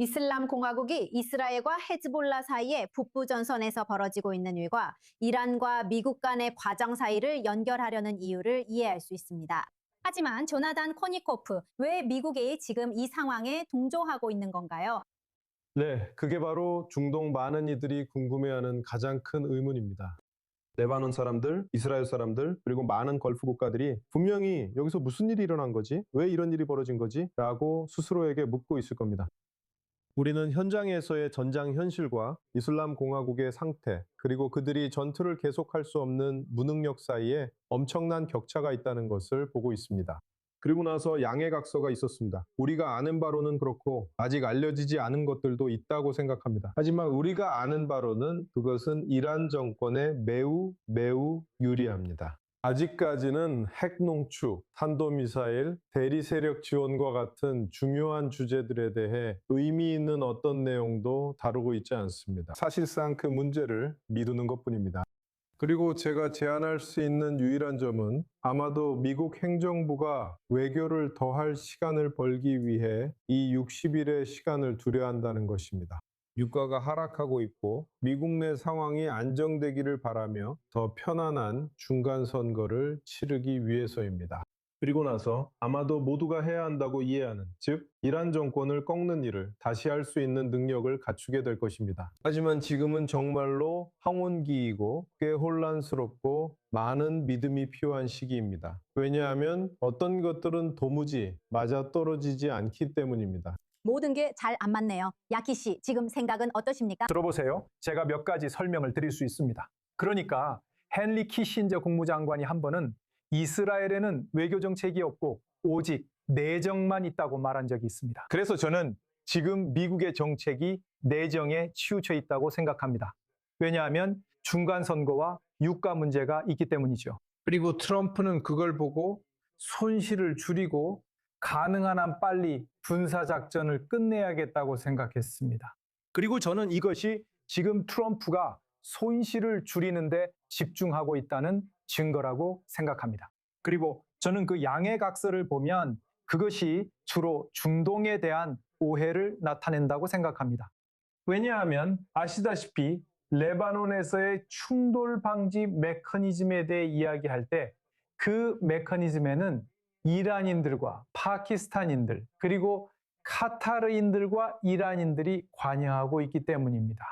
이슬람 공화국이 이스라엘과 헤즈볼라 사이에 북부 전선에서 벌어지고 있는 일과 이란과 미국 간의 과정 사이를 연결하려는 이유를 이해할 수 있습니다. 하지만 조나단 코니코프, 왜 미국이 지금 이 상황에 동조하고 있는 건가요? 네, 그게 바로 중동 많은 이들이 궁금해하는 가장 큰 의문입니다. 레바논 사람들, 이스라엘 사람들, 그리고 많은 걸프 국가들이 분명히 여기서 무슨 일이 일어난 거지? 왜 이런 일이 벌어진 거지? 라고 스스로에게 묻고 있을 겁니다. 우리는 현장에서의 전장 현실과 이슬람 공화국의 상태, 그리고 그들이 전투를 계속할 수 없는 무능력 사이에 엄청난 격차가 있다는 것을 보고 있습니다. 그리고 나서 양해각서가 있었습니다. 우리가 아는 바로는 그렇고 아직 알려지지 않은 것들도 있다고 생각합니다. 하지만 우리가 아는 바로는 그것은 이란 정권에 매우 유리합니다. 아직까지는 핵 농축, 탄도미사일, 대리 세력 지원과 같은 중요한 주제들에 대해 의미 있는 어떤 내용도 다루고 있지 않습니다. 사실상 그 문제를 미루는 것뿐입니다. 그리고 제가 제안할 수 있는 유일한 점은 아마도 미국 행정부가 외교를 더할 시간을 벌기 위해 이 60일의 시간을 두려 한다는 것입니다. 유가가 하락하고 있고 미국 내 상황이 안정되기를 바라며 더 편안한 중간 선거를 치르기 위해서입니다. 그리고 나서 아마도 모두가 해야 한다고 이해하는, 즉 이란 정권을 꺾는 일을 다시 할 수 있는 능력을 갖추게 될 것입니다. 하지만 지금은 정말로 황혼기이고 꽤 혼란스럽고 많은 믿음이 필요한 시기입니다. 왜냐하면 어떤 것들은 도무지 맞아떨어지지 않기 때문입니다. 모든 게 잘 안 맞네요. 야키 씨, 지금 생각은 어떠십니까? 들어보세요. 제가 몇 가지 설명을 드릴 수 있습니다. 그러니까 헨리 키신저 국무장관이 한 번은 이스라엘에는 외교 정책이 없고 오직 내정만 있다고 말한 적이 있습니다. 그래서 저는 지금 미국의 정책이 내정에 치우쳐 있다고 생각합니다. 왜냐하면 중간 선거와 유가 문제가 있기 때문이죠. 그리고 트럼프는 그걸 보고 손실을 줄이고 가능한 한 빨리 군사작전을 끝내야겠다고 생각했습니다. 그리고 저는 이것이 지금 트럼프가 손실을 줄이는데 집중하고 있다는 증거라고 생각합니다. 그리고 저는 그 양해각서를 보면 그것이 주로 중동에 대한 오해를 나타낸다고 생각합니다. 왜냐하면 아시다시피 레바논에서의 충돌 방지 메커니즘에 대해 이야기할 때 그 메커니즘에는 이란인들과 파키스탄인들 그리고 카타르인들과 이란인들이 관여하고 있기 때문입니다.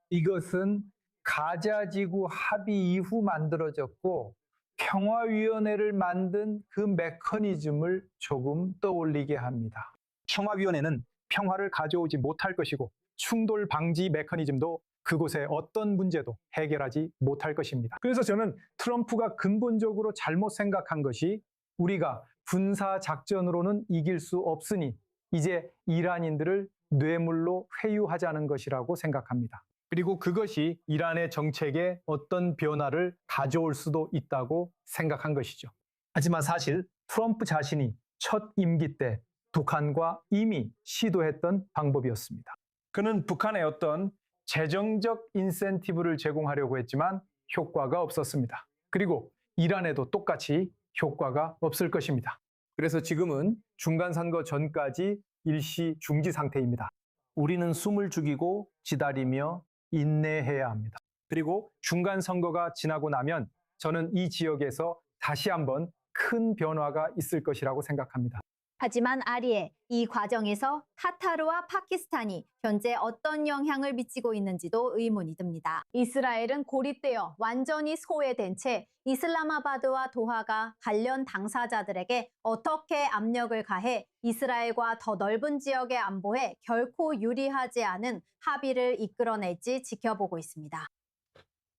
이것은 가자지구 합의 이후 만들어졌고 평화위원회를 만든 그 메커니즘을 조금 떠올리게 합니다. 평화위원회는 평화를 가져오지 못할 것이고 충돌 방지 메커니즘도 그곳의 어떤 문제도 해결하지 못할 것입니다. 그래서 저는 트럼프가 근본적으로 잘못 생각한 것이 우리가 군사 작전으로는 이길 수 없으니 이제 이란인들을 뇌물로 회유하자는 것이라고 생각합니다. 그리고 그것이 이란의 정책에 어떤 변화를 가져올 수도 있다고 생각한 것이죠. 하지만 사실 트럼프 자신이 첫 임기 때 북한과 이미 시도했던 방법이었습니다. 그는 북한에 어떤 재정적 인센티브를 제공하려고 했지만 효과가 없었습니다. 그리고 이란에도 똑같이 효과가 없을 것입니다. 그래서 지금은 중간선거 전까지 일시 중지 상태입니다. 우리는 숨을 죽이고 기다리며 인내해야 합니다. 그리고 중간선거가 지나고 나면 저는 이 지역에서 다시 한번 큰 변화가 있을 것이라고 생각합니다. 하지만 아리에, 이 과정에서 카타르와 파키스탄이 현재 어떤 영향을 미치고 있는지도 의문이 듭니다. 이스라엘은 고립되어 완전히 소외된 채 이슬라마바드와 도하가 관련 당사자들에게 어떻게 압력을 가해 이스라엘과 더 넓은 지역의 안보에 결코 유리하지 않은 합의를 이끌어낼지 지켜보고 있습니다.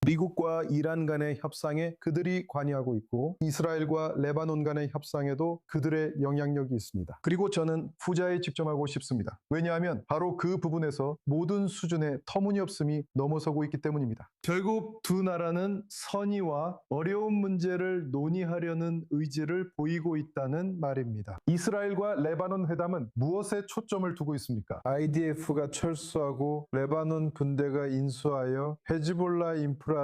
미국과 이란 간의 협상에 그들이 관여하고 있고 이스라엘과 레바논 간의 협상에도 그들의 영향력이 있습니다. 그리고 저는 후자에 집중하고 싶습니다. 왜냐하면 바로 그 부분에서 모든 수준의 터무니없음이 넘어서고 있기 때문입니다. 결국 두 나라는 선의와 어려운 문제를 논의하려는 의지를 보이고 있다는 말입니다. 이스라엘과 레바논 회담은 무엇에 초점을 두고 있습니까? IDF가 철수하고 레바논 군대가 인수하여 헤즈볼라 인프라를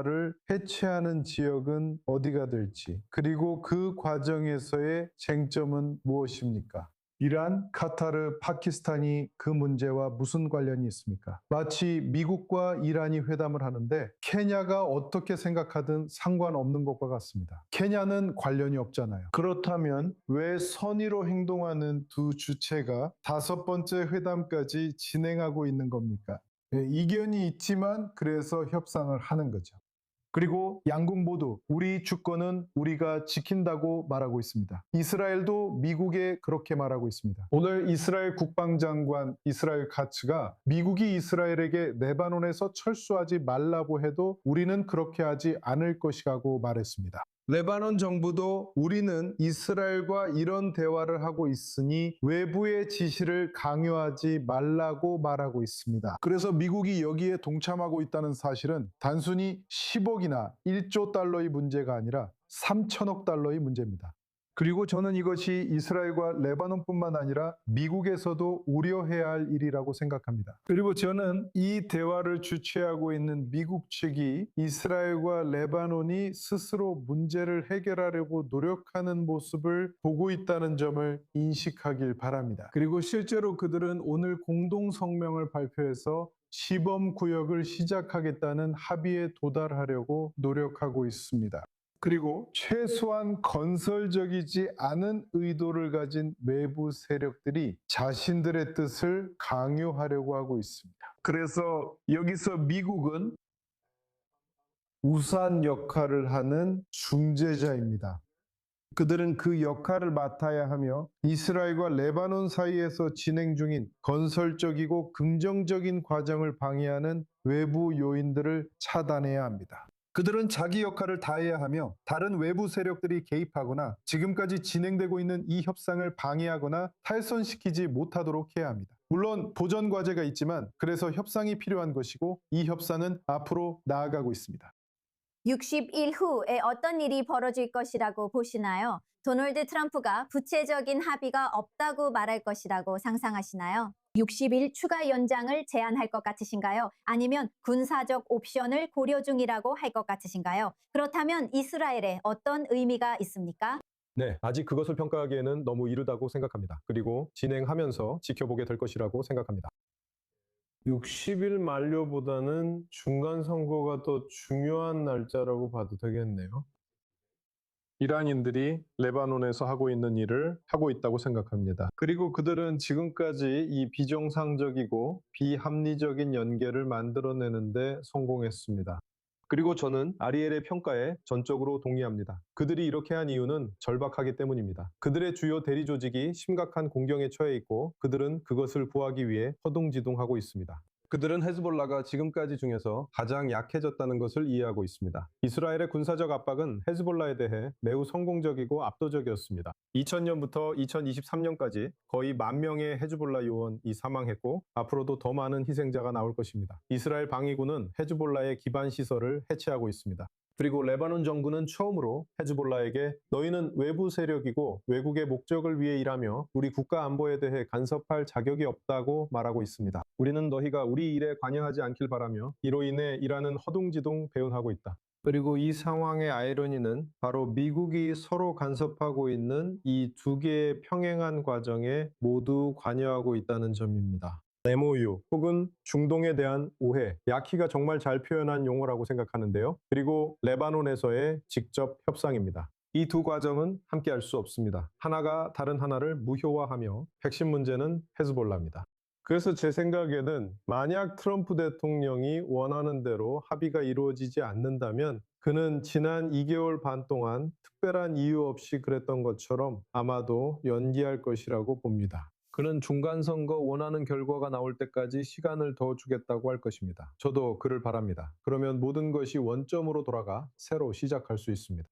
해체하는 지역은 어디가 될지, 그리고 그 과정에서의 쟁점은 무엇입니까? 이란, 카타르, 파키스탄이 그 문제와 무슨 관련이 있습니까? 마치 미국과 이란이 회담을 하는데 케냐가 어떻게 생각하든 상관없는 것과 같습니다. 케냐는 관련이 없잖아요. 그렇다면 왜 선의로 행동하는 두 주체가 5번째 회담까지 진행하고 있는 겁니까? 이견이 있지만 그래서 협상을 하는 거죠. 그리고 양국 모두 우리 주권은 우리가 지킨다고 말하고 있습니다. 이스라엘도 미국에 그렇게 말하고 있습니다. 오늘 이스라엘 국방장관 이스라엘 카츠가 미국이 이스라엘에게 레바논에서 철수하지 말라고 해도 우리는 그렇게 하지 않을 것이라고 말했습니다. 레바논 정부도 우리는 이스라엘과 이런 대화를 하고 있으니 외부의 지시를 강요하지 말라고 말하고 있습니다. 그래서 미국이 여기에 동참하고 있다는 사실은 단순히 10억이나 1조 달러의 문제가 아니라 3천억 달러의 문제입니다. 그리고 저는 이것이 이스라엘과 레바논뿐만 아니라 미국에서도 우려해야 할 일이라고 생각합니다. 그리고 저는 이 대화를 주최하고 있는 미국 측이 이스라엘과 레바논이 스스로 문제를 해결하려고 노력하는 모습을 보고 있다는 점을 인식하길 바랍니다. 그리고 실제로 그들은 오늘 공동 성명을 발표해서 시범 구역을 시작하겠다는 합의에 도달하려고 노력하고 있습니다. 그리고 최소한 건설적이지 않은 의도를 가진 외부 세력들이 자신들의 뜻을 강요하려고 하고 있습니다. 그래서 여기서 미국은 우산 역할을 하는 중재자입니다. 그들은 그 역할을 맡아야 하며 이스라엘과 레바논 사이에서 진행 중인 건설적이고 긍정적인 과정을 방해하는 외부 요인들을 차단해야 합니다. 그들은 자기 역할을 다해야 하며 다른 외부 세력들이 개입하거나 지금까지 진행되고 있는 이 협상을 방해하거나 탈선시키지 못하도록 해야 합니다. 물론 보전 과제가 있지만 그래서 협상이 필요한 것이고 이 협상은 앞으로 나아가고 있습니다. 60일 후에 어떤 일이 벌어질 것이라고 보시나요? 도널드 트럼프가 구체적인 합의가 없다고 말할 것이라고 상상하시나요? 60일 추가 연장을 제안할 것 같으신가요? 아니면 군사적 옵션을 고려 중이라고 할 것 같으신가요? 그렇다면 이스라엘에 어떤 의미가 있습니까? 네, 아직 그것을 평가하기에는 너무 이르다고 생각합니다. 그리고 진행하면서 지켜보게 될 것이라고 생각합니다. 60일 만료보다는 중간 선거가 더 중요한 날짜라고 봐도 되겠네요. 이란인들이 레바논에서 하고 있는 일을 하고 있다고 생각합니다. 그리고 그들은 지금까지 이 비정상적이고 비합리적인 연계를 만들어내는데 성공했습니다. 그리고 저는 아리엘의 평가에 전적으로 동의합니다. 그들이 이렇게 한 이유는 절박하기 때문입니다. 그들의 주요 대리 조직이 심각한 공경에 처해 있고 그들은 그것을 구하기 위해 허둥지둥하고 있습니다. 그들은 헤즈볼라가 지금까지 중에서 가장 약해졌다는 것을 이해하고 있습니다. 이스라엘의 군사적 압박은 헤즈볼라에 대해 매우 성공적이고 압도적이었습니다. 2000년부터 2023년까지 거의 10,000명의 헤즈볼라 요원이 사망했고 앞으로도 더 많은 희생자가 나올 것입니다. 이스라엘 방위군은 헤즈볼라의 기반 시설을 해체하고 있습니다. 그리고 레바논 정부는 처음으로 헤즈볼라에게 너희는 외부 세력이고 외국의 목적을 위해 일하며 우리 국가 안보에 대해 간섭할 자격이 없다고 말하고 있습니다. 우리는 너희가 우리 일에 관여하지 않길 바라며 이로 인해 이란은 허둥지둥 배운하고 있다. 그리고 이 상황의 아이러니는 바로 미국이 서로 간섭하고 있는 이 두 개의 평행한 과정에 모두 관여하고 있다는 점입니다. MOU 혹은 중동에 대한 오해, 야키가 정말 잘 표현한 용어라고 생각하는데요. 그리고 레바논에서의 직접 협상입니다. 이 두 과정은 함께 할 수 없습니다. 하나가 다른 하나를 무효화하며 핵심 문제는 헤즈볼라입니다. 그래서 제 생각에는 만약 트럼프 대통령이 원하는 대로 합의가 이루어지지 않는다면 그는 지난 2개월 반 동안 특별한 이유 없이 그랬던 것처럼 아마도 연기할 것이라고 봅니다. 그는 중간선거 원하는 결과가 나올 때까지 시간을 더 주겠다고 할 것입니다. 저도 그를 바랍니다. 그러면 모든 것이 원점으로 돌아가 새로 시작할 수 있습니다.